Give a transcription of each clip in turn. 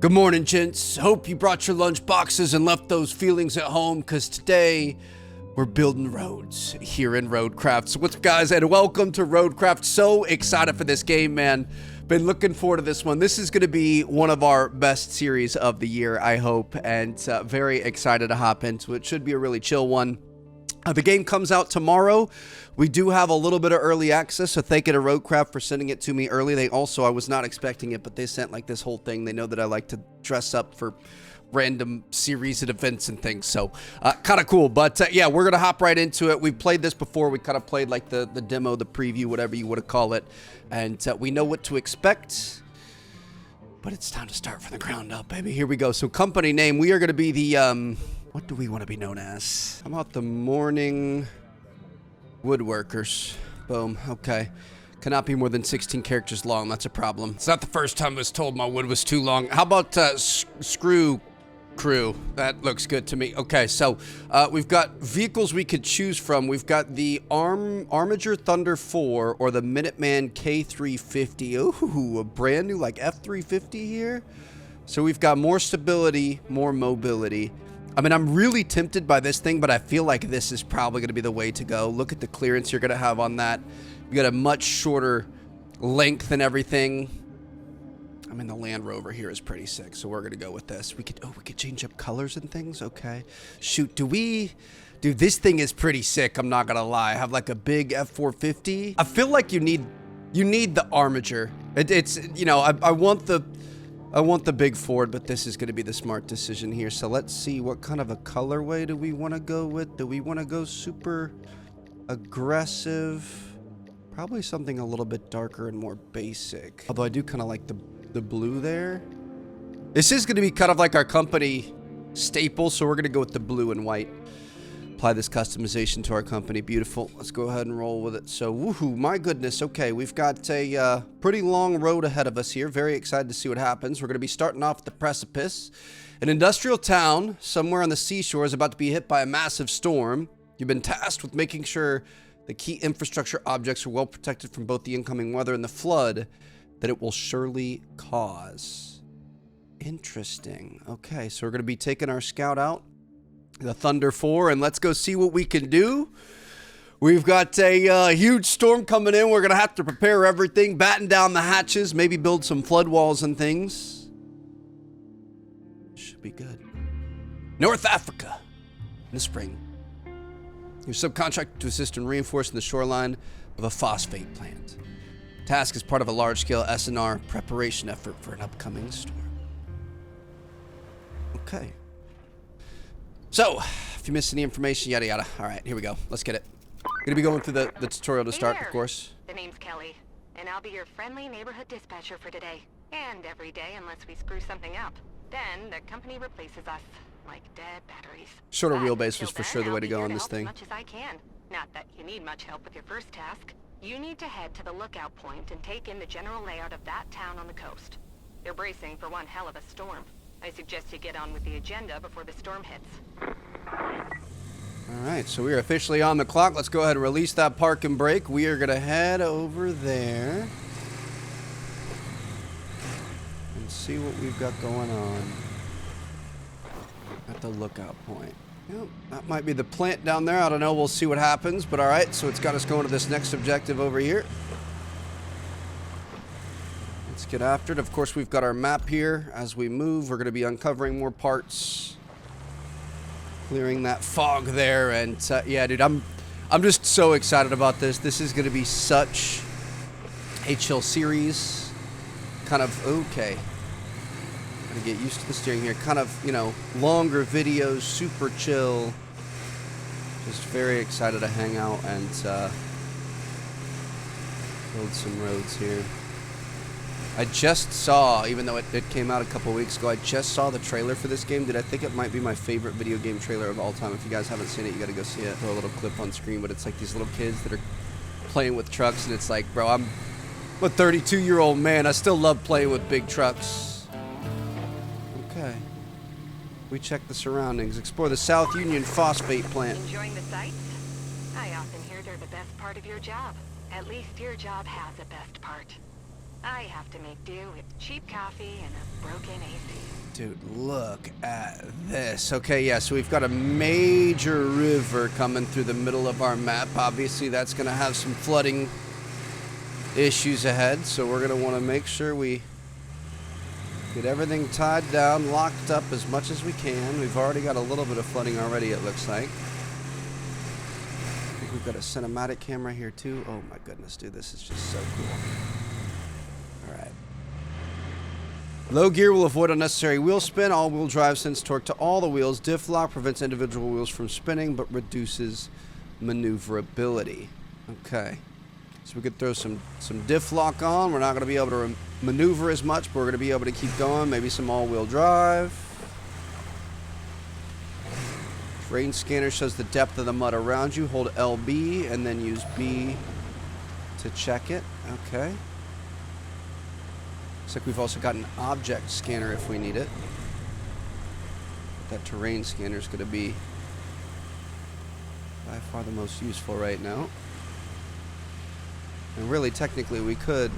Good morning, gents. Hope you brought your lunch boxes and left those feelings at home, because today we're building roads here in RoadCraft. So what's up, guys, and welcome to RoadCraft. So excited for this game, man. Been looking forward to this one. This is going to be one of our best series of the year, I hope, and very excited to hop into it. Should be a really chill one. The game comes out tomorrow. We do have a little bit of early access, so thank you to RoadCraft for sending it to me early. They also, I was not expecting it, but they sent like this whole thing. They know that I like to dress up for random series and events and things, so kind of cool. But yeah, we're gonna hop right into it. We've played this before. We kind of played like the demo, the preview, whatever you want to call it, and we know what to expect. But it's time to start from the ground up, baby. Here we go. So company name, we are gonna be the what do we want to be known as? How about the Morning Woodworkers? Boom. Okay. Cannot be more than 16 characters long. That's a problem. It's not the first time I was told my wood was too long. How about Screw Crew? That looks good to me. Okay, so we've got vehicles we could choose from. We've got the Armiger Thunder 4 or the Minuteman K350. Ooh, a brand new like F350 here. So we've got more stability, more mobility. I mean, I'm really tempted by this thing, but I feel like this is probably going to be the way to go. Look at the clearance you're going to have on that. You got a much shorter length and everything. I mean, the Land Rover here is pretty sick, so we're going to go with this. We could change up colors and things. Okay. Shoot, dude, this thing is pretty sick. I'm not going to lie. I have like a big F450. I feel like you need the Armiger. It's, you know, I want the big Ford, but this is going to be the smart decision here. So let's see, what kind of a colorway do we want to go with? Do we want to go super aggressive? Probably something a little bit darker and more basic. Although I do kind of like the blue there. This is going to be kind of like our company staple, so we're going to go with the blue and white. Apply this customization to our company. Beautiful. Let's go ahead and roll with it. So, woohoo, my goodness. Okay, we've got a pretty long road ahead of us here. Very excited to see what happens. We're going to be starting off at the precipice. An industrial town somewhere on the seashore is about to be hit by a massive storm. You've been tasked with making sure the key infrastructure objects are well protected from both the incoming weather and the flood that it will surely cause. Interesting. Okay, so we're going to be taking our scout out, the Thunder 4, and let's go see what we can do. We've got a huge storm coming in. We're going to have to prepare everything, batten down the hatches, maybe build some flood walls and things. Should be good. North Africa in the spring. You're subcontracted to assist in reinforcing the shoreline of a phosphate plant. Task is part of a large-scale SNR preparation effort for an upcoming storm. Okay. So, if you missed any information, yada yada. All right, here we go. Let's get it. Gonna be going through the tutorial to start, of course. The name's Kelly, and I'll be your friendly neighborhood dispatcher for today. And every day, unless we screw something up. Then, the company replaces us, like dead batteries. Shorter wheelbase was for sure the way to go on this thing. As much as I can. Not that you need much help with your first task. You need to head to the lookout point and take in the general layout of that town on the coast. They're bracing for one hell of a storm. I suggest you get on with the agenda before the storm hits. Alright, so we are officially on the clock. Let's go ahead and release that park and brake. We are going to head over there and see what we've got going on at the lookout point. Yep, that might be the plant down there. I don't know. We'll see what happens. But alright, so it's got us going to this next objective over here. Let's get after it. Of course, we've got our map here. As we move, we're going to be uncovering more parts, clearing that fog there, and yeah, dude, I'm just so excited about this. This is going to be such a chill series. Kind of okay. Gotta get used to the steering here. Kind of, you know, longer videos, super chill. Just very excited to hang out and build some roads here. I just saw, even though it came out a couple weeks ago, I just saw the trailer for this game. Dude, I think it might be my favorite video game trailer of all time. If you guys haven't seen it, you gotta go see it. Throw a little clip on screen, but it's like these little kids that are playing with trucks, and it's like, bro, I'm a 32-year-old man. I still love playing with big trucks. Okay. We check the surroundings. Explore the South Union Phosphate Plant. Enjoying the sights? I often hear they're the best part of your job. At least your job has a best part. I have to make do with cheap coffee and a broken AC. Dude, look at this. Okay, yeah, so we've got a major river coming through the middle of our map. Obviously, that's going to have some flooding issues ahead, so we're going to want to make sure we get everything tied down, locked up as much as we can. We've already got a little bit of flooding already, it looks like. I think we've got a cinematic camera here, too. Oh, my goodness, dude, this is just so cool. Alright. Low gear will avoid unnecessary wheel spin. All-wheel drive sends torque to all the wheels. Diff lock prevents individual wheels from spinning, but reduces maneuverability. Okay. So we could throw some diff lock on. We're not going to be able to maneuver as much, but we're going to be able to keep going. Maybe some all-wheel drive. Rain scanner shows the depth of the mud around you. Hold LB and then use B to check it. Okay. Looks like we've also got an object scanner if we need it. That terrain scanner is going to be by far the most useful right now. And really, technically, we could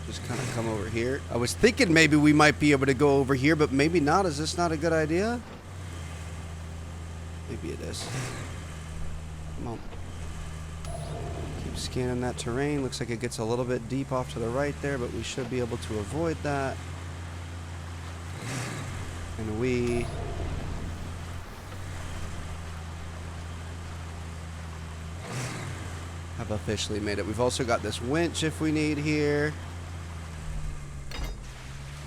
just kind of come over here. I was thinking maybe we might be able to go over here, but maybe not. Is this not a good idea? Maybe it is. Come on. Keep scanning that terrain. Looks like it gets a little bit deep off to the right there, but we should be able to avoid that. And we have officially made it. We've also got this winch if we need here.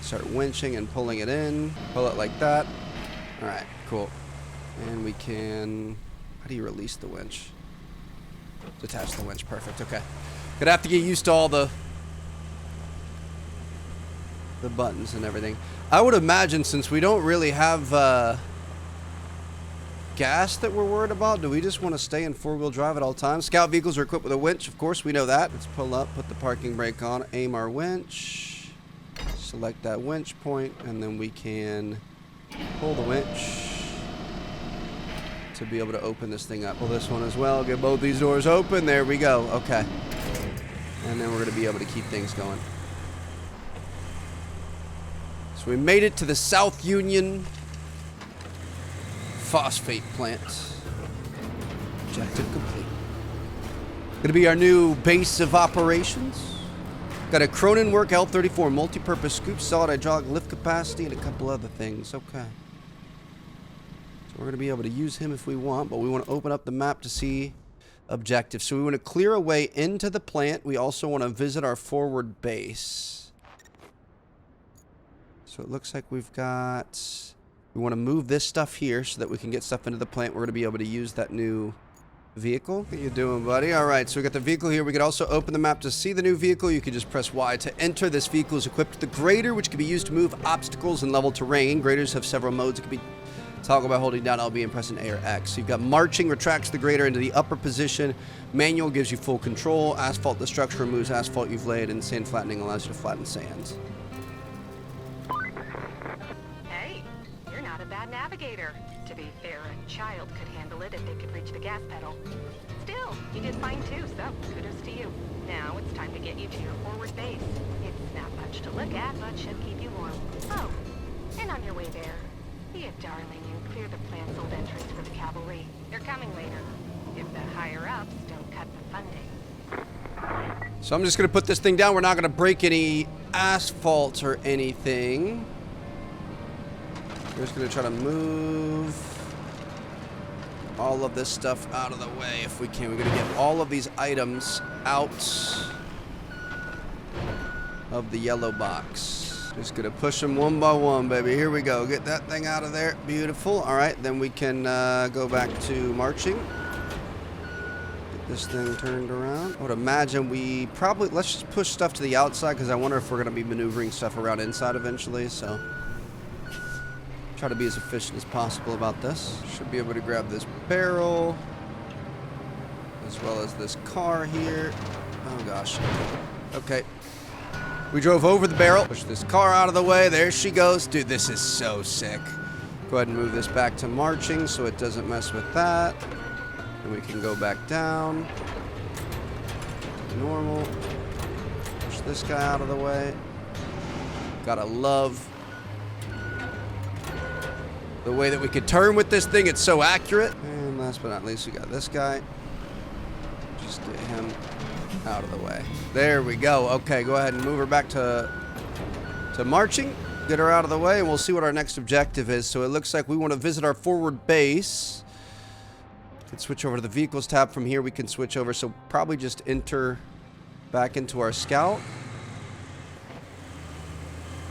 Start winching and pulling it in. Pull it like that. Alright, cool. And we can... How do you release the winch? Detach the winch. Perfect. Okay. Gonna have to get used to all the buttons and everything. I would imagine since we don't really have gas that we're worried about, do we just want to stay in four-wheel drive at all times? Scout vehicles are equipped with a winch. Of course, we know that. Let's pull up, put the parking brake on, aim our winch, select that winch point, and then we can pull the winch to be able to open this thing up. Pull this one as well. Get both these doors open. There we go. Okay. And then we're going to be able to keep things going. So we made it to the South Union phosphate plant. Objective complete. Going to be our new base of operations. Got a Cronenwork L34 multi-purpose scoop, solid hydraulic lift capacity, and a couple other things. Okay. We're going to be able to use him if we want, but we want to open up the map to see objectives. So we want to clear a way into the plant. We also want to visit our forward base. So it looks like we've got... We want to move this stuff here so that we can get stuff into the plant. We're going to be able to use that new vehicle. What are you doing, buddy? All right, so we got the vehicle here. We could also open the map to see the new vehicle. You can just press Y to enter. This vehicle is equipped with the grader, which can be used to move obstacles and level terrain. Graders have several modes. It can be toggle by holding down LB and pressing A or X. So you've got marching, retracts the grader into the upper position. Manual gives you full control. Asphalt destruction removes asphalt you've laid, and sand flattening allows you to flatten sand. Hey, you're not a bad navigator. To be fair, a child could handle it if they could reach the gas pedal. Still, you did fine too, so kudos to you. Now it's time to get you to your forward base. It's not much to look at, but should keep you warm. Oh, and on your way there, be a darling and clear the plant's old entrance for the cavalry. They're coming later. If the higher-ups don't cut the funding. So I'm just going to put this thing down. We're not going to break any asphalt or anything. We're just going to try to move all of this stuff out of the way if we can. We're going to get all of these items out of the yellow box. Just gonna push them one by one, baby. Here we go. Get that thing out of there. Beautiful. All right, then we can go back to marching. Get this thing turned around. I would imagine we probably... Let's just push stuff to the outside, because I wonder if we're going to be maneuvering stuff around inside eventually, so... Try to be as efficient as possible about this. Should be able to grab this barrel, as well as this car here. Oh, gosh. Okay. We drove over the barrel. Push this car out of the way. There she goes. Dude, this is so sick. Go ahead and move this back to marching so it doesn't mess with that. And we can go back down. Normal. this guy out of the way. Gotta love the way that we could turn with this thing. It's so accurate. And last but not least, we got this guy. Just get him out of the way. There we go. Okay, go ahead and move her back to marching. Get her out of the way, and we'll see what our next objective is. So it looks like we want to visit our forward base. We can switch over to the vehicles tab. From here, we can switch over. So probably just enter back into our scout.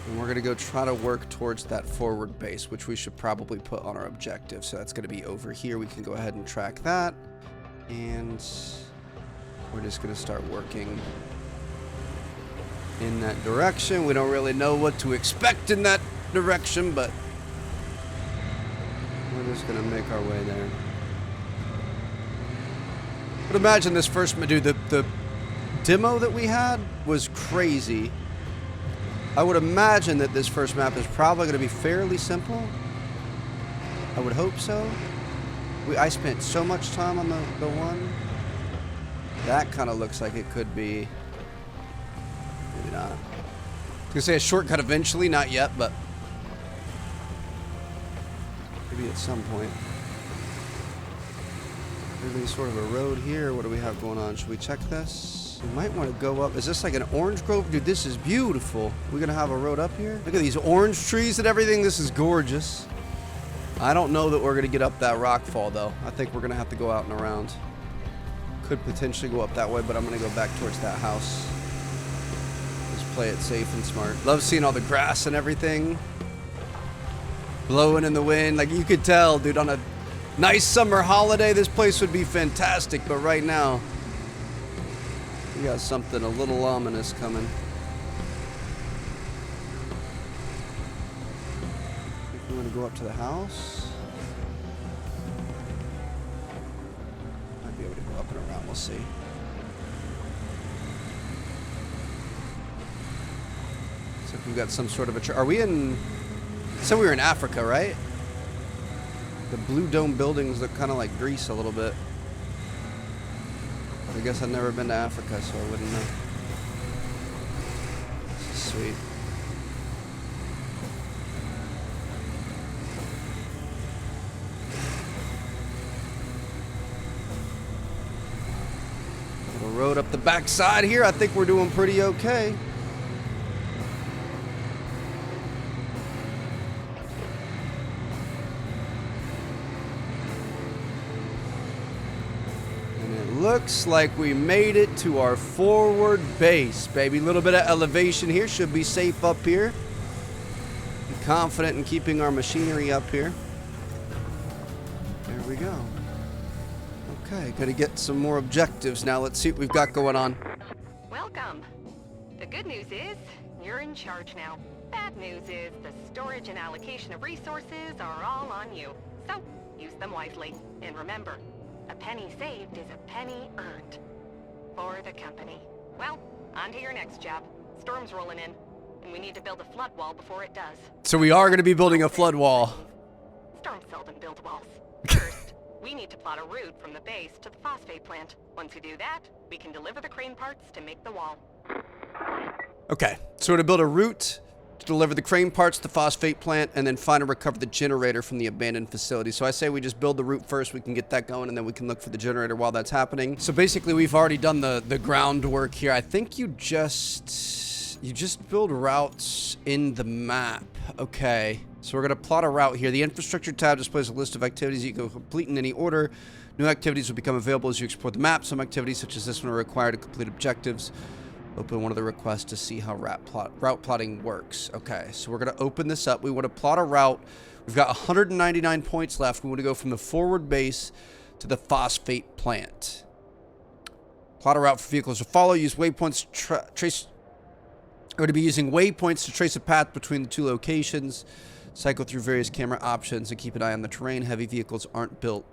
And we're going to go try to work towards that forward base, which we should probably put on our objective. So that's going to be over here. We can go ahead and track that. And we're just going to start working in that direction. We don't really know what to expect in that direction, but we're just going to make our way there. But imagine this first, dude, the demo that we had was crazy. I would imagine that this first map is probably going to be fairly simple. I would hope so. I spent so much time on the one. That kind of looks like it could be. Maybe not. I was going to say a shortcut eventually, not yet, but maybe at some point. Maybe sort of a road here. What do we have going on? Should we check this? We might want to go up. Is this like an orange grove? Dude, this is beautiful. We're going to have a road up here. Look at these orange trees and everything. This is gorgeous. I don't know that we're going to get up that rock fall, though. I think we're going to have to go out and around. Could potentially go up that way, but I'm going to go back towards that house. Just play it safe and smart. Love seeing all the grass and everything blowing in the wind. Like, you could tell, dude, on a nice summer holiday, this place would be fantastic. But right now, we got something a little ominous coming. I think we want to go up to the house. Might be able to go up and around. We'll see. So we've got some sort of a... Are we in... So we were in Africa, right? The blue dome buildings look kind of like Greece a little bit. I guess I've never been to Africa, so I wouldn't know. This is sweet. Little road up the backside here. I think we're doing pretty okay. Looks like we made it to our forward base, baby. A little bit of elevation here. Should be safe up here. Be confident in keeping our machinery up here. There we go. Okay, gotta get some more objectives now. Let's see what we've got going on. Welcome. The good news is you're in charge now. Bad news is the storage and allocation of resources are all on you. So use them wisely. And remember, a penny saved is a penny earned. For the company. Well, on to your next job. Storm's rolling in, and we need to build a flood wall before it does. So we are going to be building a flood wall. Storms seldom build walls. First, we need to plot a route from the base to the phosphate plant. Once we do that, we can deliver the crane parts to make the wall. Okay, so we're to build a route to deliver the crane parts to the phosphate plant, and then find and recover the generator from the abandoned facility. So I say we just build the route first. We can get that going, and then we can look for the generator while that's happening. So basically, we've already done the groundwork here. I think you just build routes in the map. Okay, so we're gonna plot a route here. The infrastructure tab displays a list of activities you can complete in any order. New activities will become available as you explore the map. Some activities, such as this one, are required to complete objectives. Open one of the requests to see how route plotting works. Okay, so we're going to open this up. We want to plot a route. We've got 199 points left. We want to go from the forward base to the phosphate plant. Plot a route for vehicles to follow. Use waypoints to trace... We're going to be using waypoints to trace a path between the two locations. Cycle through various camera options and keep an eye on the terrain. Heavy vehicles aren't built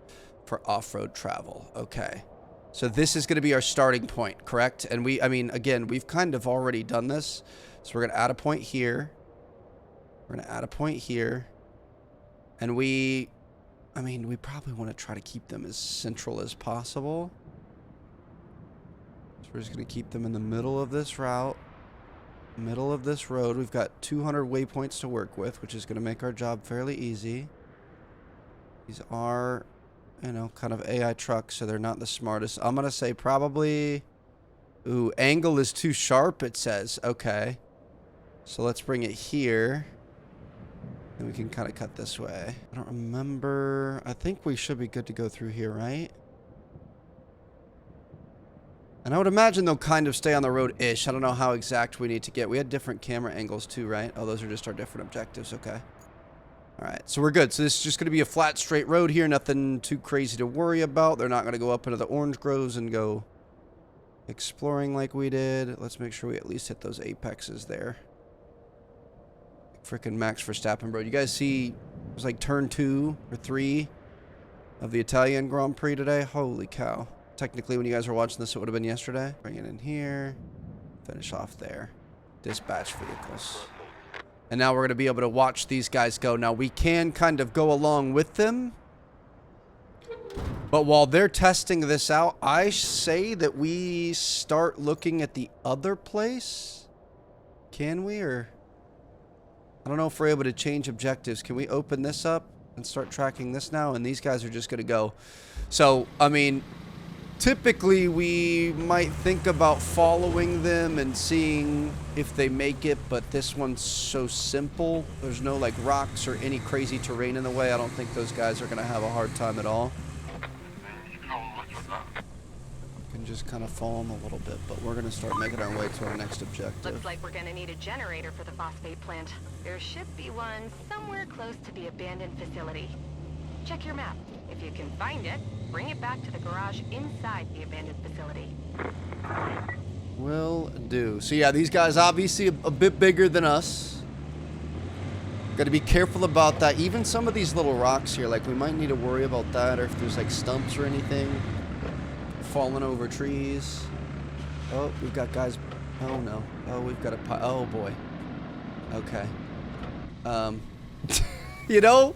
for off-road travel. Okay. So this is going to be our starting point, correct? And again, we've kind of already done this. So we're going to add a point here. We're going to add a point here. And we probably want to try to keep them as central as possible. So we're just going to keep them in the middle of this route. Middle of this road. We've got 200 waypoints to work with, which is going to make our job fairly easy. These are, you know, kind of AI trucks, so they're not the smartest. I'm going to say probably... Ooh, angle is too sharp, it says. Okay. So let's bring it here. And we can kind of cut this way. I don't remember. I think we should be good to go through here, right? And I would imagine they'll kind of stay on the road-ish. I don't know how exact we need to get. We had different camera angles too, right? Oh, those are just our different objectives. Okay. All right. So we're good. So this is just going to be a flat, straight road here. Nothing too crazy to worry about. They're not going to go up into the orange groves and go exploring like we did. Let's make sure we at least hit those apexes there. Frickin' Max Verstappen, bro. You guys see it was like turn 2 or 3 of the Italian Grand Prix today? Holy cow. Technically, when you guys were watching this, it would have been yesterday. Bring it in here. Finish off there. Dispatch vehicles. And now we're going to be able to watch these guys go. Now, we can kind of go along with them. But while they're testing this out, I say that we start looking at the other place. Can we? Or... I don't know if we're able to change objectives. Can we open this up and start tracking this now? And these guys are just going to go. So, I mean... Typically, we might think about following them and seeing if they make it, but this one's so simple. There's no, like, rocks or any crazy terrain in the way. I don't think those guys are going to have a hard time at all. We can just kind of follow them a little bit, but we're going to start making our way to our next objective. Looks like we're going to need a generator for the phosphate plant. There should be one somewhere close to the abandoned facility. Check your map. If you can find it, bring it back to the garage inside the abandoned facility. Will do. So yeah, these guys obviously a bit bigger than us. Got to be careful about that. Even some of these little rocks here, like we might need to worry about that, or if there's like stumps or anything falling over trees. Oh, we've got guys. Oh no. Oh, we've got a. Oh boy. Okay. You know,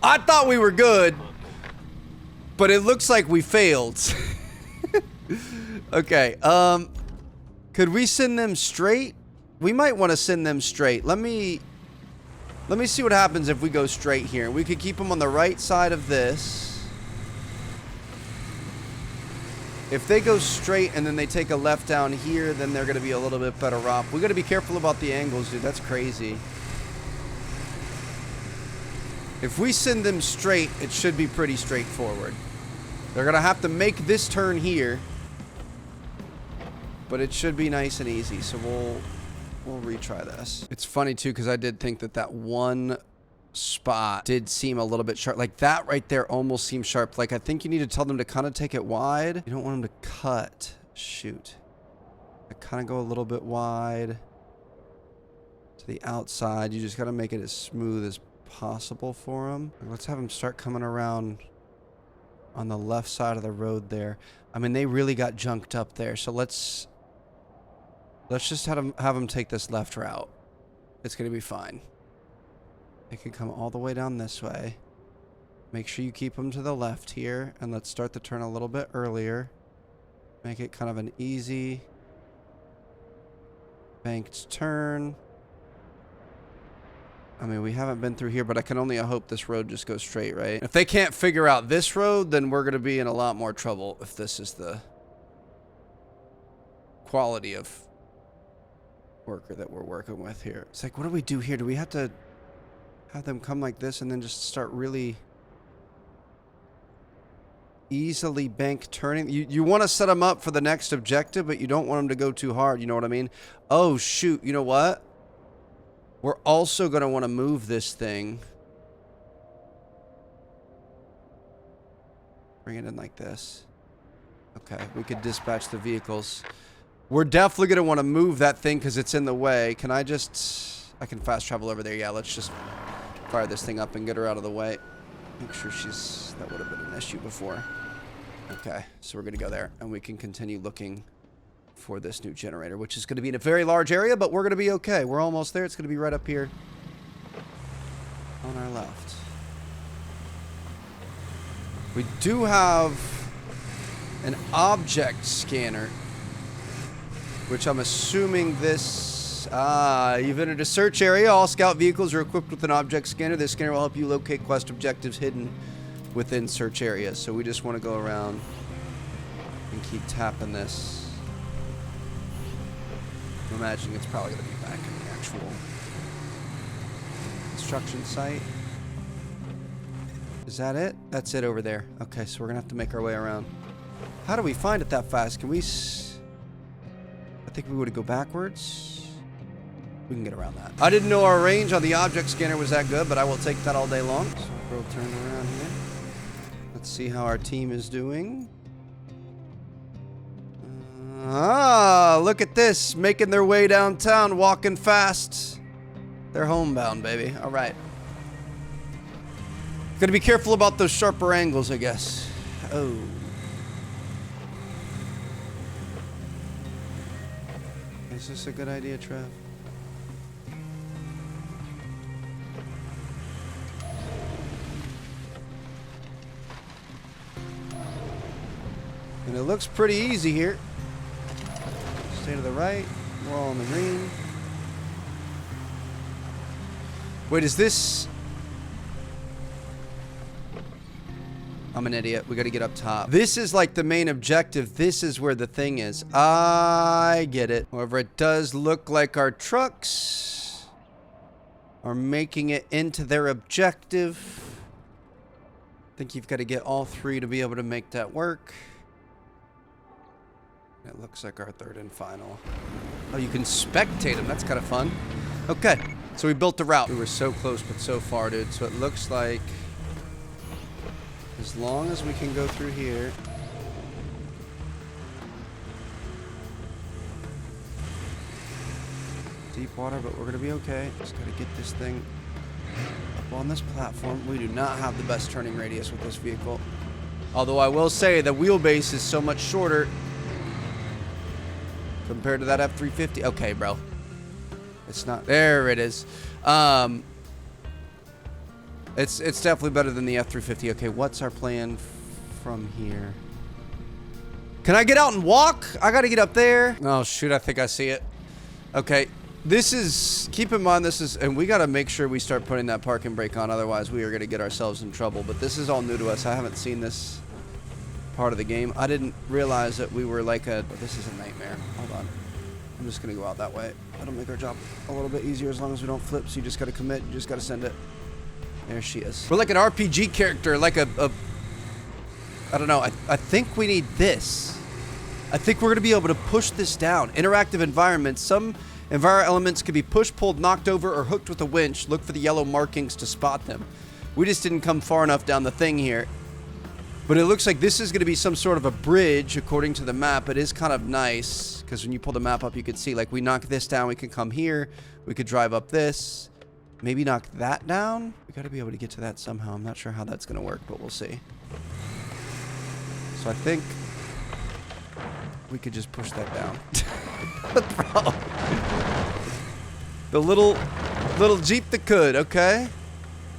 I thought we were good. But it looks like we failed. Okay, could we send them straight? We might want to send them straight. Let me see what happens if we go straight here. We could keep them on the right side of this. If they go straight and then they take a left down here, then they're going to be a little bit better off. We got to be careful about the angles, dude. That's crazy. If we send them straight, it should be pretty straightforward. They're going to have to make this turn here. But it should be nice and easy. So we'll retry this. It's funny, too, because I did think that that one spot did seem a little bit sharp. Like, that right there almost seems sharp. Like, I think you need to tell them to kind of take it wide. You don't want them to cut. Shoot. I kind of go a little bit wide to the outside. You just got to make it as smooth as possible for them. Let's have them start coming around on the left side of the road there. I mean, they really got junked up there. So let's just have them take this left route. It's going to be fine. They can come all the way down this way. Make sure you keep them to the left here. And let's start the turn a little bit earlier. Make it kind of an easy banked turn. I mean, we haven't been through here, but I can only hope this road just goes straight, right? If they can't figure out this road, then we're going to be in a lot more trouble if this is the quality of worker that we're working with here. It's like, what do we do here? Do we have to have them come like this and then just start really easily bank turning? You want to set them up for the next objective, but you don't want them to go too hard. You know what I mean? Oh, shoot. You know what? We're also going to want to move this thing. Bring it in like this. Okay, we could dispatch the vehicles. We're definitely going to want to move that thing because it's in the way. Can I just... I can fast travel over there. Yeah, let's just fire this thing up and get her out of the way. Make sure she's... That would have been an issue before. Okay, so we're going to go there. And we can continue looking for this new generator, which is going to be in a very large area, but we're going to be okay. We're almost there. It's going to be right up here on our left. We do have an object scanner, which I'm assuming this this? You've entered a search area. All scout vehicles are equipped with an object scanner. This scanner will help you locate quest objectives hidden within search areas. So we just want to go around and keep tapping this. I'm imagining it's probably going to be back in the actual construction site. Is that it? That's it over there. Okay, so we're going to have to make our way around. How do we find it that fast? Can we... I think we would go backwards. We can get around that. I didn't know our range on the object scanner was that good, but I will take that all day long. So we'll turn around here. Let's see how our team is doing. Look at this. Making their way downtown, walking fast. They're homebound, baby. All right. Gotta be careful about those sharper angles, I guess. Oh. Is this a good idea, Trev? And it looks pretty easy here. Stay to the right. We're all on the green. Wait, is this... I'm an idiot. We gotta get up top. This is like the main objective. This is where the thing is. I get it. However, it does look like our trucks are making it into their objective. I think you've got to get all three to be able to make that work. It looks like our third and final. Oh, you can spectate them. That's kind of fun. Okay, so we built the route. We were so close, but so far, dude. So it looks like as long as we can go through here. Deep water, but we're going to be okay. Just got to get this thing up on this platform. We do not have the best turning radius with this vehicle. Although I will say the wheelbase is so much shorter compared to that F350. Okay, bro. It's not. There it is. It's definitely better than the F350. Okay, what's our plan from here? Can I get out and walk? I gotta get up there. Oh, shoot. I think I see it. Okay. This is... Keep in mind, this is... And we gotta make sure we start putting that parking brake on. Otherwise, we are gonna get ourselves in trouble. But this is all new to us. I haven't seen this part of the game. I didn't realize that we were like a... This is a nightmare. Hold on. I'm just gonna go out that way. That'll make our job a little bit easier as long as we don't flip. So you just gotta commit. You just gotta send it. There she is. We're like an RPG character, like a I don't know. I think we need this. I think we're going to be able to push this down. Interactive environments. Some enviro elements can be pushed, pulled, knocked over, or hooked with a winch. Look for the yellow markings to spot them. We just didn't come far enough down the thing here. But it looks like this is going to be some sort of a bridge, according to the map. It is kind of nice, because when you pull the map up, you can see, like, we knock this down, we can come here, we could drive up this. Maybe knock that down? We gotta be able to get to that somehow. I'm not sure how that's gonna work, but we'll see. So I think we could just push that down. Bro. The little Jeep that could, okay?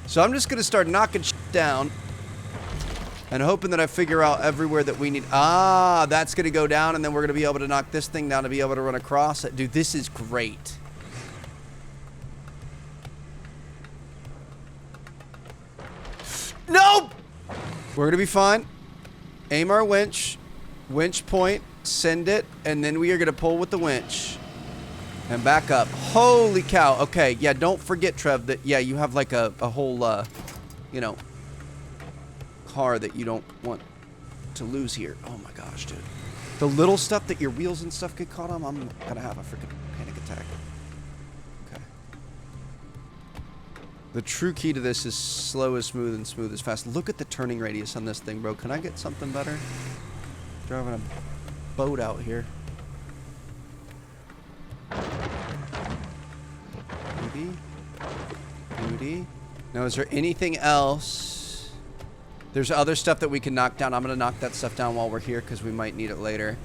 So I'm just gonna start knocking shit down and hoping that I figure out everywhere that we need. Ah, that's gonna go down, and then we're gonna be able to knock this thing down to be able to run across it. Dude, this is great. Nope! We're gonna be fine. Aim our winch. Winch point. Send it. And then we are gonna pull with the winch. And back up. Holy cow. Okay, yeah, don't forget, Trev, that, yeah, you have like a whole, you know, car that you don't want to lose here. Oh my gosh, dude. The little stuff that your wheels and stuff get caught on, I'm gonna have a freaking panic attack. Okay. The true key to this is slow as smooth and smooth as fast. Look at the turning radius on this thing, bro. Can I get something better? Driving a boat out here. Beauty. Beauty. Now, is there anything else? There's other stuff that we can knock down. I'm going to knock that stuff down while we're here because we might need it later.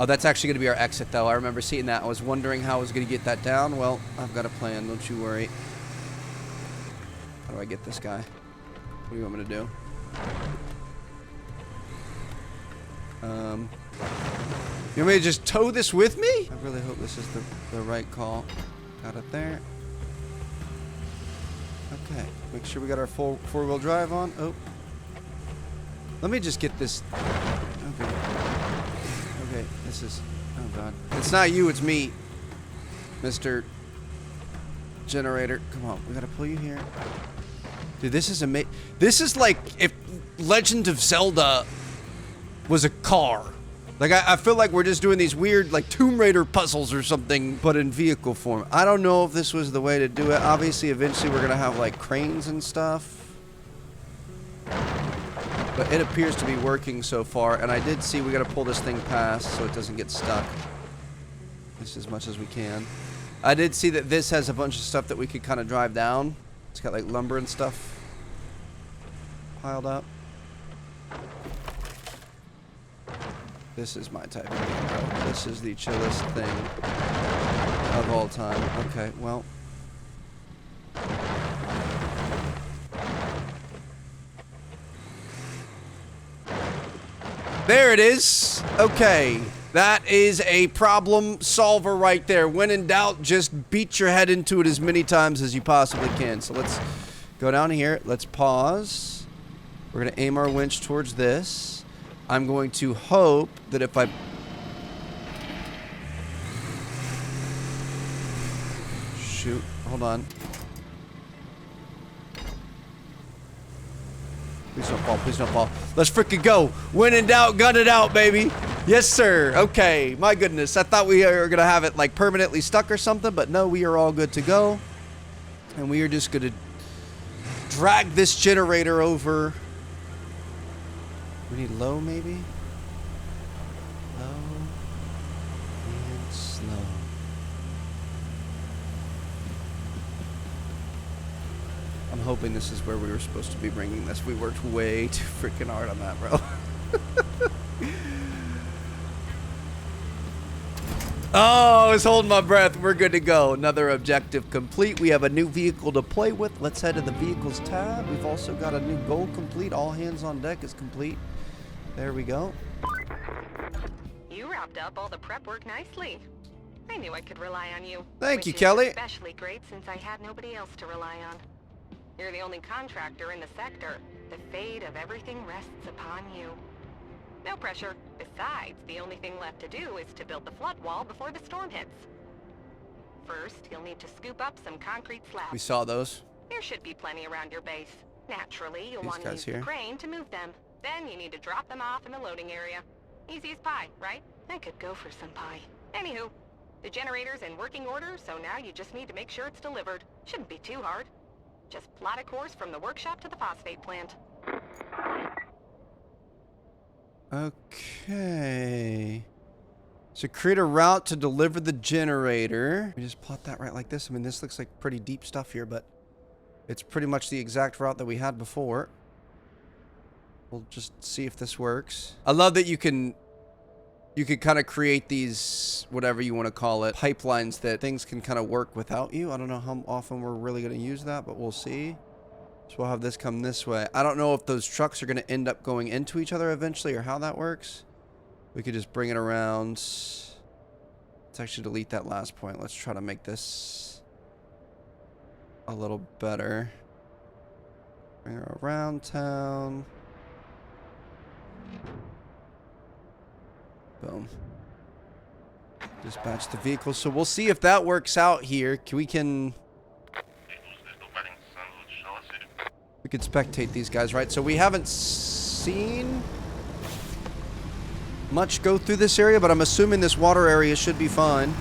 Oh, that's actually going to be our exit, though. I remember seeing that. I was wondering how I was going to get that down. Well, I've got a plan. Don't you worry. How do I get this guy? What do you want me to do? You want me to just tow this with me? I really hope this is the right call. Got it there. Okay, make sure we got our four-wheel drive on. Oh. Let me just get this. Okay. Okay, this is, oh God. It's not you, it's me, Mr. Generator. Come on, we gotta pull you here. Dude, this is amazing. This is like if Legend of Zelda was a car. Like, I feel like we're just doing these weird, like, Tomb Raider puzzles or something, but in vehicle form. I don't know if this was the way to do it. Obviously, eventually we're gonna have, like, cranes and stuff. But it appears to be working so far, and I did see we gotta pull this thing past so it doesn't get stuck. Just as much as we can. I did see that this has a bunch of stuff that we could kind of drive down. It's got, like, lumber and stuff piled up. This is my type of game, bro. This is the chillest thing of all time. Okay, well. There it is. Okay. That is a problem solver right there. When in doubt, just beat your head into it as many times as you possibly can. So let's go down here. Let's pause. We're going to aim our winch towards this. I'm going to hope that if I... Shoot. Hold on. Please don't fall. Please don't fall. Let's frickin' go. When in doubt, gun it out, baby. Yes, sir. Okay. My goodness. I thought we were going to have it, like, permanently stuck or something, but no, we are all good to go. And we are just going to drag this generator over... We need low, maybe? Low and slow. I'm hoping this is where we were supposed to be bringing this. We worked way too freaking hard on that, bro. Oh, I was holding my breath. We're good to go. Another objective complete. We have a new vehicle to play with. Let's head to the vehicles tab. We've also got a new goal complete. All hands on deck is complete. There we go. You wrapped up all the prep work nicely. I knew I could rely on you. Thank you, which is Kelly. especially great since I had nobody else to rely on. You're the only contractor in the sector. The fate of everything rests upon you. No pressure. Besides, the only thing left to do is to build the flood wall before the storm hits. First, you'll need to scoop up some concrete slabs. We saw those. There should be plenty around your base. Naturally, you'll These want to guys use here. the crane to move them. Then you need to drop them off in the loading area. Easy as pie, right? I could go for some pie. Anywho, the generator's in working order, so now you just need to make sure it's delivered. Shouldn't be too hard. Just plot a course from the workshop to the phosphate plant. Okay. So create a route to deliver the generator. We just plot that right like this. I mean, this looks like pretty deep stuff here, but it's pretty much the exact route that we had before. We'll just see if this works. I love that you can kind of create these, whatever you want to call it, pipelines that things can kind of work without you. I don't know how often we're really going to use that, but we'll see. So we'll have this come this way. I don't know if those trucks are going to end up going into each other eventually or how that works. We could just bring it around. Let's actually delete that last point. Let's try to make this a little better. Bring her around town. Boom. Dispatch the vehicle. So we'll see if that works out here. We can spectate these guys, right? So we haven't seen much go through this area, but I'm assuming this water area should be fine.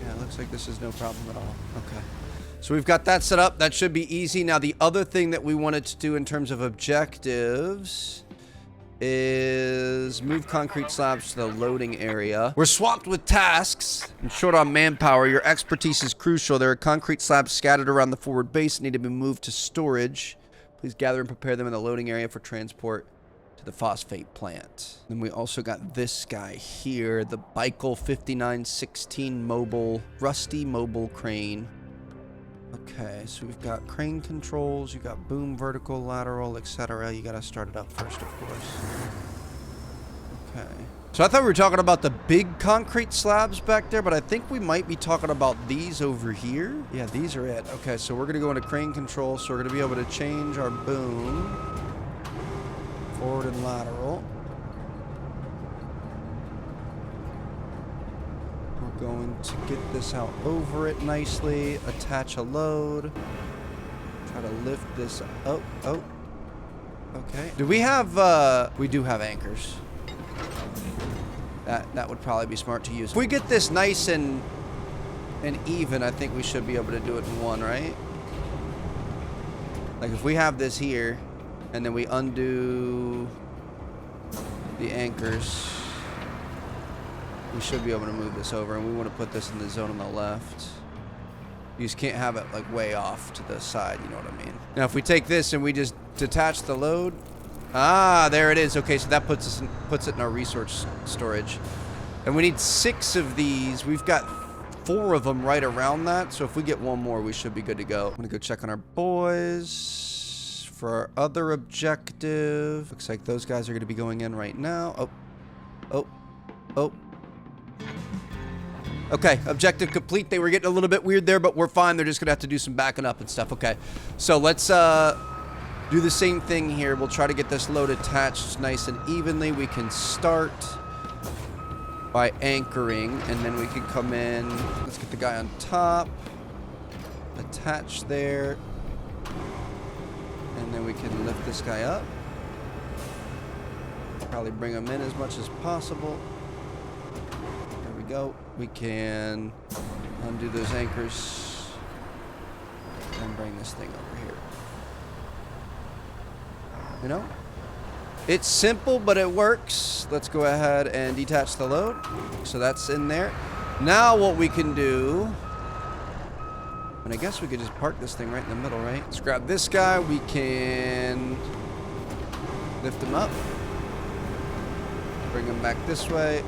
Yeah, it looks like this is no problem at all. Okay. So we've got that set up. That should be easy. Now, the other thing that we wanted to do in terms of objectives is move concrete slabs to the loading area. We're swamped with tasks and short on manpower. Your expertise is crucial. There are concrete slabs scattered around the forward base that need to be moved to storage. Please gather and prepare them in the loading area for transport to the phosphate plant. Then we also got this guy here, the Beikel 5916 mobile, rusty mobile crane. Okay, so we've got crane controls, you got boom, vertical, lateral, etc. You gotta start it up first, of course. Okay. So I thought we were talking about the big concrete slabs back there, but I think we might be talking about these over here. Yeah, these are it. Okay, so we're gonna go into crane control, so we're gonna be able to change our boom. Forward and lateral. We're going to get this out over it nicely, attach a load, try to lift this up. Oh, okay. Do we have, we do have anchors. That would probably be smart to use. If we get this nice and even, I think we should be able to do it in one, right? Like if we have this here, and then we undo the anchors, we should be able to move this over, and we want to put this in the zone on the left. You just can't have it like way off to the side, you know what I mean? Now if we take this and we just detach the load, ah, there it is. Okay, so that puts it in our resource storage. And we need 6 of these. We've got 4 of them right around that, so if we get one more, we should be good to go. I'm gonna go check on our boys for our other objective. Looks like those guys are gonna be going in right now. Oh. Okay, objective complete. They were getting a little bit weird there, but we're fine. They're just gonna have to do some backing up and stuff. Okay, so let's do the same thing here. We'll try to get this load attached nice and evenly. We can start by anchoring, and then we can come in. Let's get the guy on top. Attach there. And then we can lift this guy up. Probably bring him in as much as possible. There we go. We can undo those anchors and bring this thing over here. You know? It's simple, but it works. Let's go ahead and detach the load. So that's in there. Now what we can do, and I guess we could just park this thing right in the middle, right? Let's grab this guy. We can lift him up. Bring him back this way.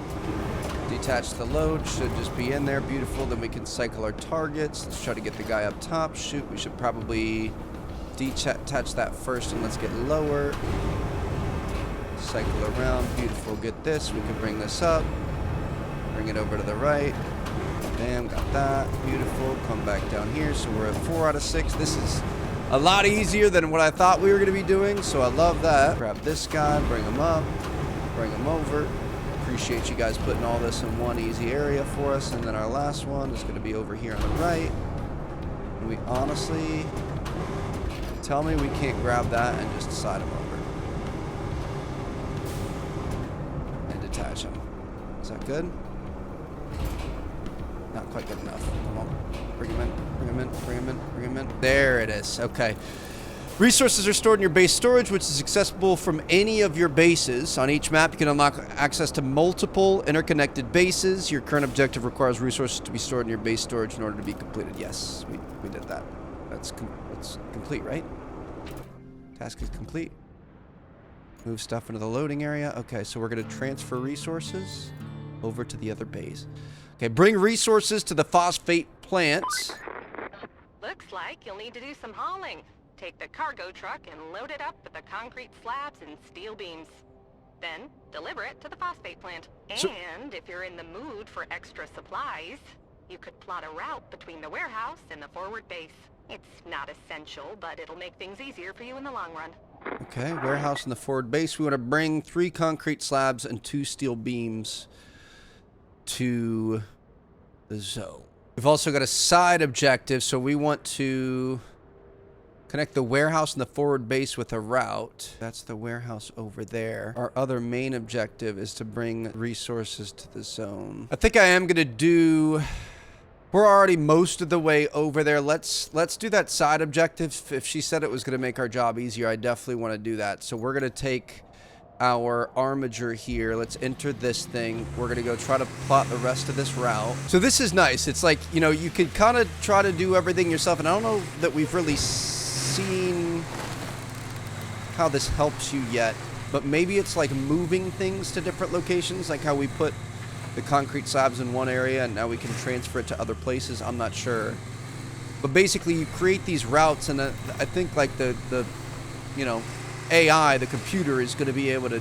Detach the load. Should just be in there. Beautiful. Then we can cycle our targets. Let's try to get the guy up top. Shoot, we should probably detach that first, and let's get lower. Cycle around. Beautiful. Get this. We can bring this up. Bring it over to the right. Bam. Got that. Beautiful. Come back down here. So we're at 4 out of 6. This is a lot easier than what I thought we were going to be doing, so I love that. Grab this guy. Bring him up. Bring him over. Appreciate you guys putting all this in one easy area for us. And then our last one is going to be over here on the right. And we honestly... Tell me we can't grab that and just slide him over. And detach him. Is that good? Not quite good enough. Come on. Bring him in. Bring him in. Bring him in. Bring him in. There it is. Okay. Resources are stored in your base storage, which is accessible from any of your bases. On each map, you can unlock access to multiple interconnected bases. Your current objective requires resources to be stored in your base storage in order to be completed. Yes, we did that. That's complete, right? Task is complete. Move stuff into the loading area. Okay, so we're going to transfer resources over to the other base. Okay, bring resources to the phosphate plants. Looks like you'll need to do some hauling. Take the cargo truck and load it up with the concrete slabs and steel beams. Then, deliver it to the phosphate plant. And if you're in the mood for extra supplies, you could plot a route between the warehouse and the forward base. It's not essential, but it'll make things easier for you in the long run. Okay, warehouse and the forward base. We want to bring 3 concrete slabs and 2 steel beams to the zone. We've also got a side objective, so we want to connect the warehouse and the forward base with a route. That's the warehouse over there. Our other main objective is to bring resources to the zone. I think I am going to do... We're already most of the way over there. Let's do that side objective. If she said it was going to make our job easier, I definitely want to do that. So we're going to take our armature here. Let's enter this thing. We're going to go try to plot the rest of this route. So this is nice. It's like, you know, you can kind of try to do everything yourself. And I don't know that we've really seen how this helps you yet. But maybe it's like moving things to different locations, like how we put the concrete slabs in one area and now we can transfer it to other places. I'm not sure. But basically, you create these routes, and I think like the you know, AI, the computer, is going to be able to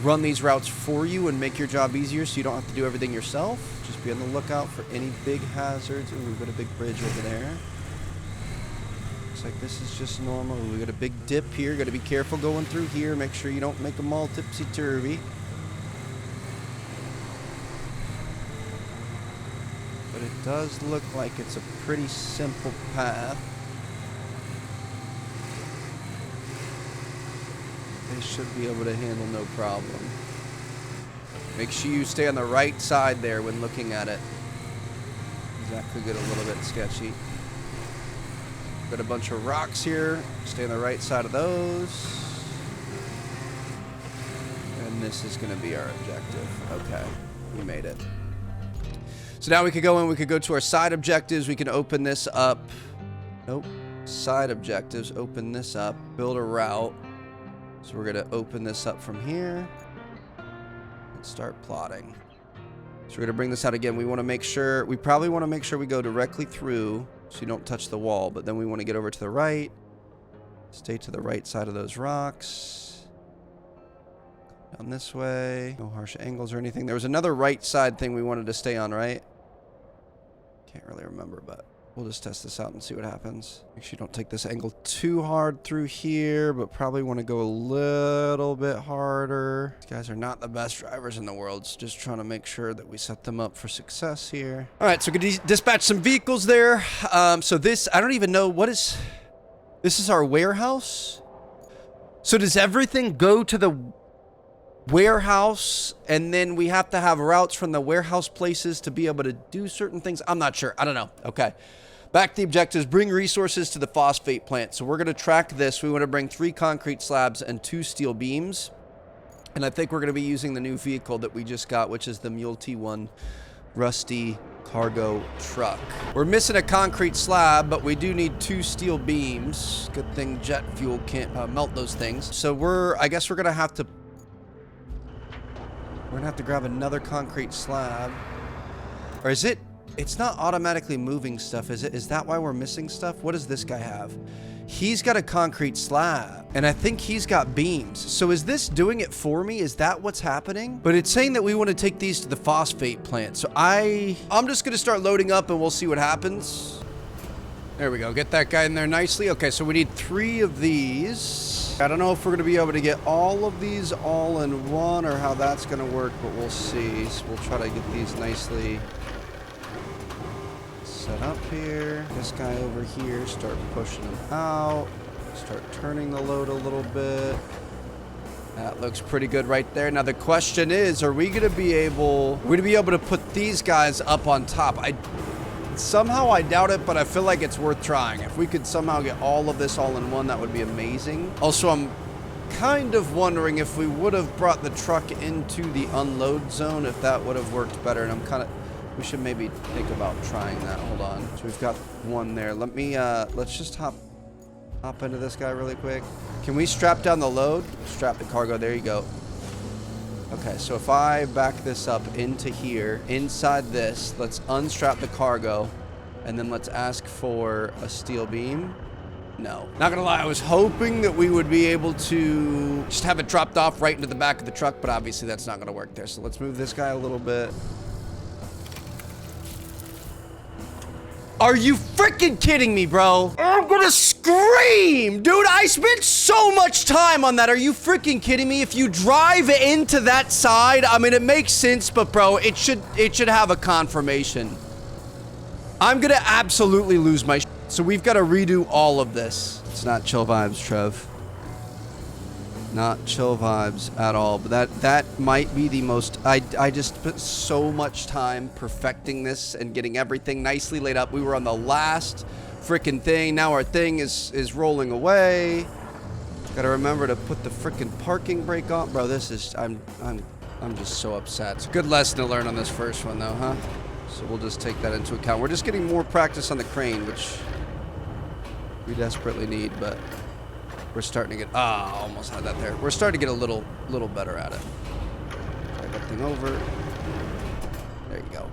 run these routes for you and make your job easier, so you don't have to do everything yourself. Just be on the lookout for any big hazards. Ooh, we've got a big bridge over there. Looks like this is just normal. Ooh, we got a big dip here. Got to be careful going through here. Make sure you don't make them all tipsy-turvy. But it does look like it's a pretty simple path. They should be able to handle no problem. Make sure you stay on the right side there when looking at it. Exactly, get a little bit sketchy. Got a bunch of rocks here. Stay on the right side of those. And this is going to be our objective. Okay, we made it. So now we could go in, we could go to our side objectives. We can open this up. Nope. Side objectives, open this up, build a route. So we're going to open this up from here and start plotting. So we're going to bring this out again. We want to make sure, we probably want to make sure we go directly through so you don't touch the wall. But then we want to get over to the right. Stay to the right side of those rocks. Down this way. No harsh angles or anything. There was another right side thing we wanted to stay on, right? Can't really remember, but we'll just test this out and see what happens. Make sure you don't take this angle too hard through here, but probably want to go a little bit harder. These guys are not the best drivers in the world, so just trying to make sure that we set them up for success here. All right, so we can dispatch some vehicles there. So this, I don't even know, what is... This is our warehouse? So does everything go to the warehouse, and then we have to have routes from the warehouse places to be able to do certain things? I'm not sure. I don't know. Okay. Back to the objectives. Bring resources to the phosphate plant. So we're going to track this. We want to bring 3 concrete slabs and 2 steel beams. And I think we're going to be using the new vehicle that we just got, which is the Mule T1 Rusty cargo truck. We're missing a concrete slab, but we do need 2 steel beams. Good thing jet fuel can't melt those things. So I guess we're going to have to grab another concrete slab. Or is it? It's not automatically moving stuff, is it? Is that why we're missing stuff? What does this guy have? He's got a concrete slab, and I think he's got beams. So is this doing it for me? Is that what's happening? But it's saying that we want to take these to the phosphate plant. So I'm just going to start loading up, and we'll see what happens. There we go. Get that guy in there nicely. Okay, so we need 3 of these. I don't know if we're going to be able to get all of these all in one or how that's going to work, but we'll see. So we'll try to get these nicely set up here. This guy over here, start pushing him out. Start turning the load a little bit. That looks pretty good right there. Now the question is, are we going to be able to put these guys up on top? Somehow I doubt it, but I feel like it's worth trying. If we could somehow get all of this all in one, that would be amazing. Also, I'm kind of wondering if we would have brought the truck into the unload zone, if that would have worked better. And we should maybe think about trying that. Hold on. So we've got one there. Let's just hop into this guy really quick. Can we strap down the load? Strap the cargo. There you go. Okay, so if I back this up into here, inside this, let's unstrap the cargo, and then let's ask for a steel beam. No. Not gonna lie, I was hoping that we would be able to just have it dropped off right into the back of the truck, but obviously that's not gonna work there. So let's move this guy a little bit. Are you freaking kidding me, bro? I'm gonna scream! Dude, I spent so much time on that. Are you freaking kidding me? If you drive into that side, I mean, it makes sense, but bro, it should have a confirmation. I'm gonna absolutely lose my shit. So we've got to redo all of this. It's not chill vibes, Trev. Not chill vibes at all. But that might be the most... I just put so much time perfecting this and getting everything nicely laid up. We were on the last freaking thing. Now our thing is rolling away. Gotta remember to put the freaking parking brake on. Bro, this is... I'm just so upset. It's a good lesson to learn on this first one, though, huh? So we'll just take that into account. We're just getting more practice on the crane, which we desperately need, but... We're starting to get... almost had that there. We're starting to get a little better at it. Drag that thing over. There you go.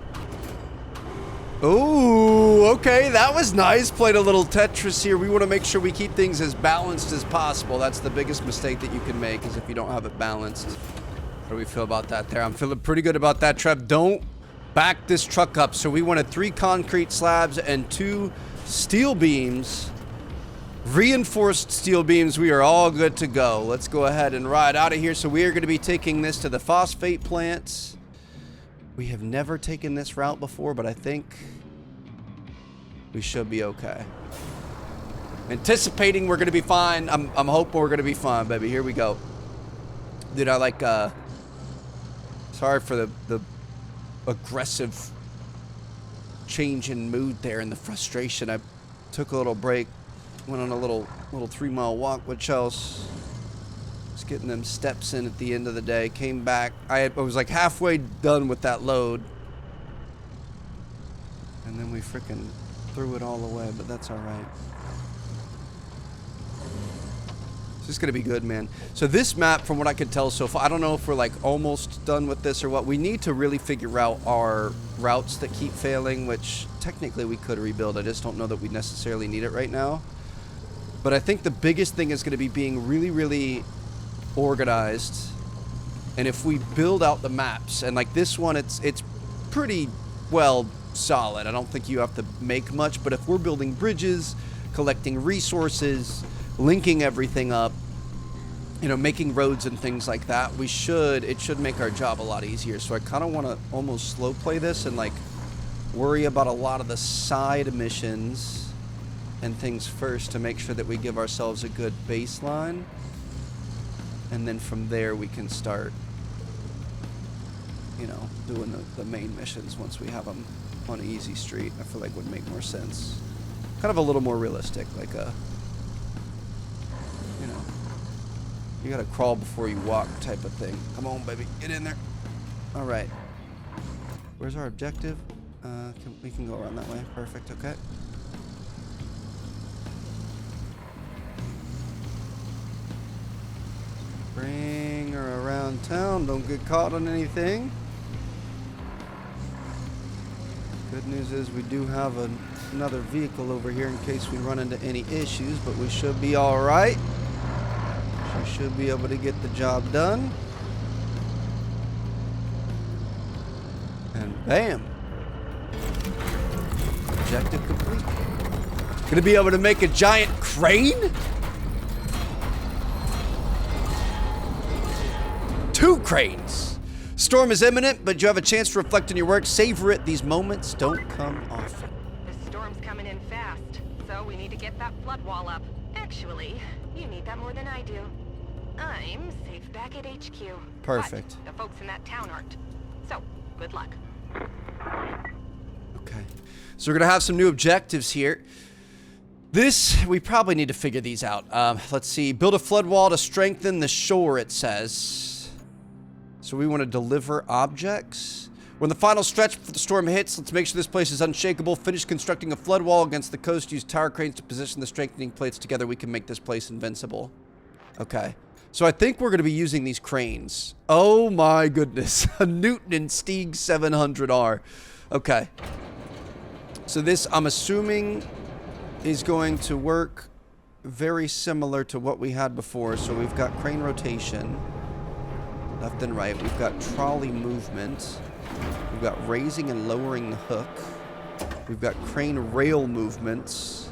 Ooh, Ooh, okay, that was nice. Played a little Tetris here. We want to make sure we keep things as balanced as possible. That's the biggest mistake that you can make, is if you don't have it balanced. How do we feel about that there? I'm feeling pretty good about that, Trev. Don't back this truck up. So we wanted 3 concrete slabs and 2 steel beams. Reinforced steel beams. We are all good to go. Let's go ahead and ride out of here. So we are going to be taking this to the phosphate plants. We have never taken this route before, but I think we should be okay. Anticipating we're going to be fine. I'm hoping we're going to be fine, baby. Here we go. Dude, I like, sorry for the aggressive change in mood there and the frustration. I took a little break. Went on a little 3-mile walk with Chelsea. Just getting them steps in at the end of the day. Came back. I was like halfway done with that load. And then we freaking threw it all away, but that's all right. It's just going to be good, man. So this map, from what I can tell so far, I don't know if we're like almost done with this or what. We need to really figure out our routes that keep failing, which technically we could rebuild. I just don't know that we necessarily need it right now. But I think the biggest thing is going to be being really, really organized. And if we build out the maps, and like this one, it's pretty well solid. I don't think you have to make much, but if we're building bridges, collecting resources, linking everything up, you know, making roads and things like that, it should make our job a lot easier. So I kind of want to almost slow play this and like worry about a lot of the side missions and things first to make sure that we give ourselves a good baseline, and then from there we can start, you know, doing the main missions once we have them on an easy street. I feel like would make more sense, kind of a little more realistic, like a, you know, you gotta crawl before you walk type of thing. Come on, baby, get in there. All right, where's our objective? We can go around that way. Perfect. Okay. Bring her around town. Don't get caught on anything. Good news is we do have another vehicle over here in case we run into any issues, but we should be all right. She should be able to get the job done. And bam. Objective complete. Gonna be able to make a giant crane? 2 cranes. Storm is imminent, but you have a chance to reflect on your work. Savor it. These moments don't come often. The storm's coming in fast, so we need to get that flood wall up. Actually, you need that more than I do. I'm safe back at HQ. Perfect. But the folks in that town aren't. So, good luck. Okay. So we're going to have some new objectives here. This, we probably need to figure these out. Let's see. Build a flood wall to strengthen the shore, it says. So we want to deliver objects. When the final stretch for the storm hits, let's make sure this place is unshakable. Finish constructing a flood wall against the coast. Use tower cranes to position the strengthening plates together. We can make this place invincible. Okay. So I think we're going to be using these cranes. Oh my goodness. A Newton and Stieg 700R. Okay. So this, I'm assuming, is going to work very similar to what we had before. So we've got crane rotation, left and right. We've got trolley movement. We've got raising and lowering the hook. We've got crane rail movements.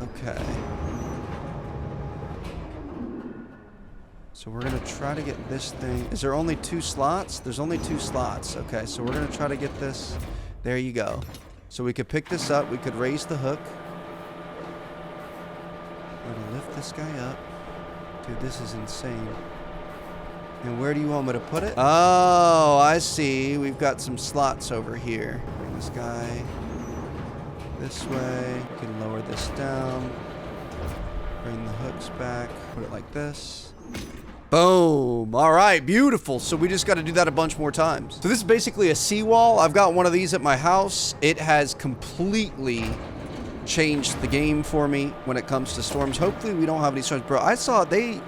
Okay. So we're going to try to get this thing. Is there only 2 slots? There's only 2 slots. Okay, so we're going to try to get this. There you go. So we could pick this up. We could raise the hook. We're going to lift this guy up. Dude, this is insane. And where do you want me to put it? Oh, I see. We've got some slots over here. Bring this guy this way. We can lower this down. Bring the hooks back. Put it like this. Boom. All right, beautiful. So we just got to do that a bunch more times. So this is basically a seawall. I've got one of these at my house. It has completely changed the game for me when it comes to storms. Hopefully we don't have any storms. Bro, I saw they,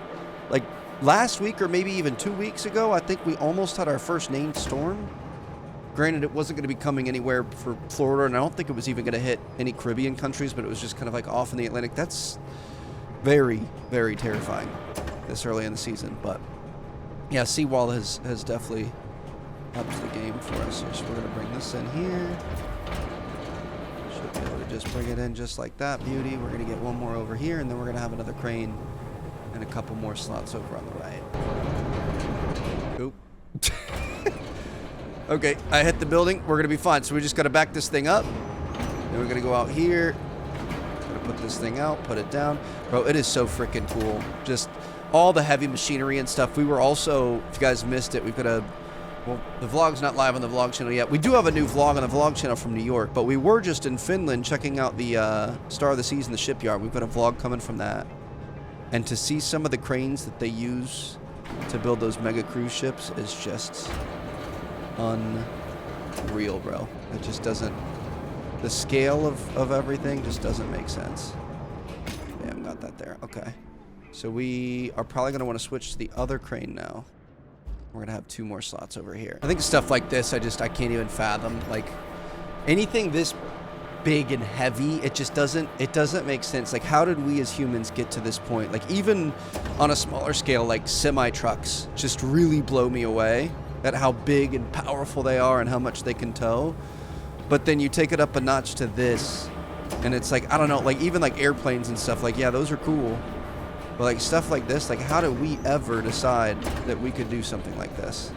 like, last week or maybe even 2 weeks ago, I think we almost had our first named storm. Granted, it wasn't going to be coming anywhere for Florida, and I don't think it was even going to hit any Caribbean countries, but it was just kind of like off in the Atlantic. That's very, very terrifying this early in the season. But yeah, seawall has definitely upped the game for us here. So we're going to bring this in here. Should be able to just bring it in just like that. Beauty. We're going to get one more over here, and then we're going to have another crane and a couple more slots over on the right. Oop. Okay, I hit the building. We're going to be fine. So we just got to back this thing up. Then we're going to go out here. Going to put this thing out, put it down. Bro, it is so freaking cool. Just all the heavy machinery and stuff. We were also, if you guys missed it, we've got a, well, the vlog's not live on the vlog channel yet. We do have a new vlog on the vlog channel from New York, but we were just in Finland checking out the Star of the Seas in the shipyard. We've got a vlog coming from that. And to see some of the cranes that they use to build those mega cruise ships is just unreal, bro. It just doesn't, the scale of everything just doesn't make sense. Yeah, got that there. Okay. So we are probably going to want to switch to the other crane now. We're going to have 2 more slots over here. I think stuff like this, I can't even fathom. Like, anything this big and heavy, it doesn't make sense. Like, how did we as humans get to this point? Like, even on a smaller scale, like semi-trucks just really blow me away at how big and powerful they are and how much they can tow. But then you take it up a notch to this, and it's like, I don't know, like even like airplanes and stuff, like, yeah, those are cool. But like stuff like this, like how did we ever decide that we could do something like this?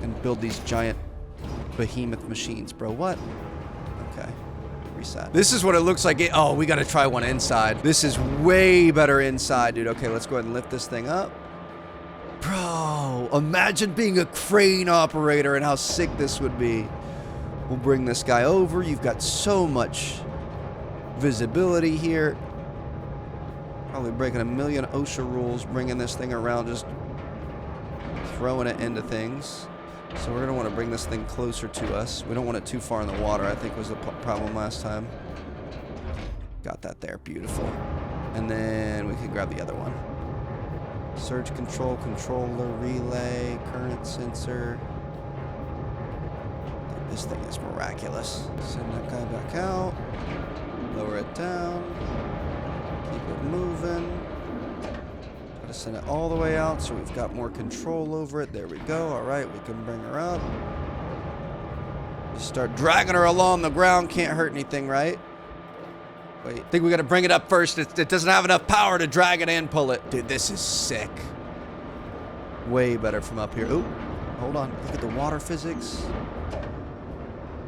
And build these giant behemoth machines, bro, what? Okay, reset. This is what it looks like. Oh, we gotta try one inside. This is way better inside, dude. Okay, let's go ahead and lift this thing up. Bro, imagine being a crane operator and how sick this would be. We'll bring this guy over. You've got so much visibility here. Probably breaking a million OSHA rules, bringing this thing around, just throwing it into things. So we're going to want to bring this thing closer to us. We don't want it too far in the water, I think was the problem last time. Got that there. Beautiful. And then we can grab the other one. Surge control, controller, relay, current sensor. This thing is miraculous. Send that guy back out. Lower it down. Keep it moving. Gotta send it all the way out so we've got more control over it. There we go. All right, we can bring her up. Just start dragging her along the ground. Can't hurt anything, right? Wait, I think we gotta bring it up first. It doesn't have enough power to drag it and pull it. Dude, this is sick. Way better from up here. Ooh, hold on. Look at the water physics.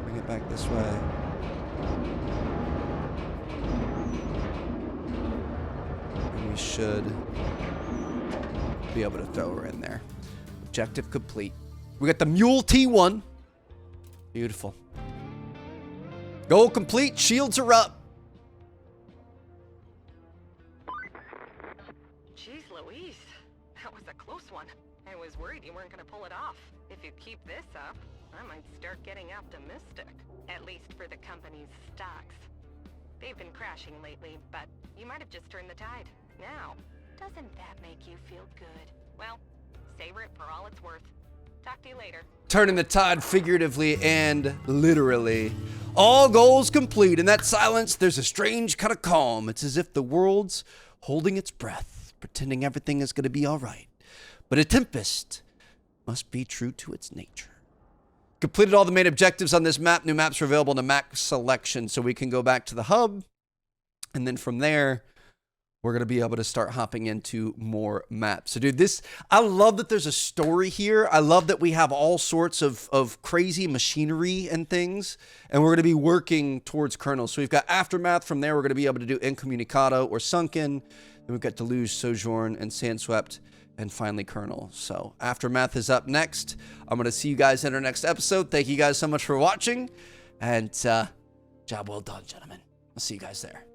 Bring it back this way. And we should be able to throw her in there. Objective complete. We got the Mule T1. Beautiful. Goal complete. Shields are up. Jeez Louise, that was a close one. I was worried you weren't going to pull it off. If you keep this up, I might start getting optimistic. At least for the company's stocks. They've been crashing lately, but you might have just turned the tide. Now, doesn't that make you feel good? Well, savor it for all it's worth. Talk to you later. Turning the tide figuratively and literally. All goals complete. In that silence, there's a strange kind of calm. It's as if the world's holding its breath, pretending everything is going to be all right. But a tempest must be true to its nature. Completed all the main objectives on this map. New maps are available in the map selection, so we can go back to the hub. And then from there, we're going to be able to start hopping into more maps. So, dude, I love that there's a story here. I love that we have all sorts of crazy machinery and things. And we're going to be working towards Colonel. So we've got Aftermath. From there, we're going to be able to do Incommunicado or Sunken. Then we've got Deluge, Sojourn, and Sandswept. And finally, Colonel. So Aftermath is up next. I'm going to see you guys in our next episode. Thank you guys so much for watching. And job well done, gentlemen. I'll see you guys there.